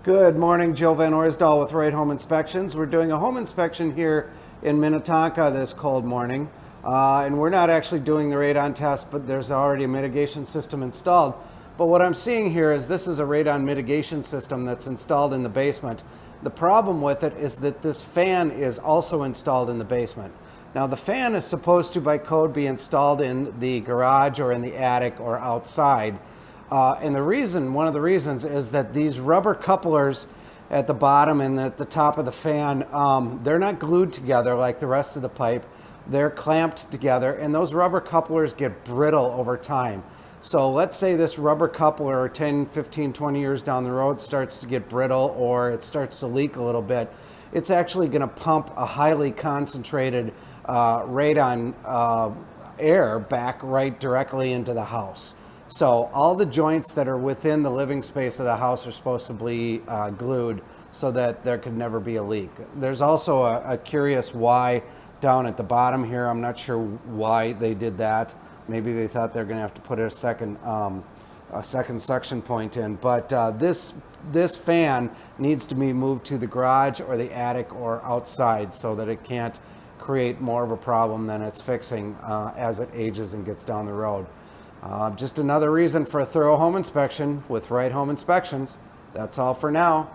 Good morning, Joe Van Orsdol with Right Home Inspections. We're doing a home inspection here in Minnetonka this cold morning. And we're not actually doing the radon test, but there's already a mitigation system installed. But what I'm seeing here is this is a radon mitigation system that's installed in the basement. The problem with it is that this fan is also installed in the basement. Now the fan is supposed to, by code, be installed in the garage or in the attic or outside. And one of the reasons is that these rubber couplers at the bottom and at the top of the fan, they're not glued together like the rest of the pipe. They're clamped together, and those rubber couplers get brittle over time. So let's say this rubber coupler 10, 15, 20 years down the road starts to get brittle, or it starts to leak a little bit. It's actually going to pump a highly concentrated radon air back right directly into the house. So all the joints that are within the living space of the house are supposed to be glued so that there could never be a leak. There's also a curious why down at the bottom here. I'm not sure why they did that. Maybe they thought they're going to have to put a second suction point in. But this fan needs to be moved to the garage or the attic or outside so that it can't create more of a problem than it's fixing as it ages and gets down the road. Just another reason for a thorough home inspection with Right Home Inspections. That's all for now.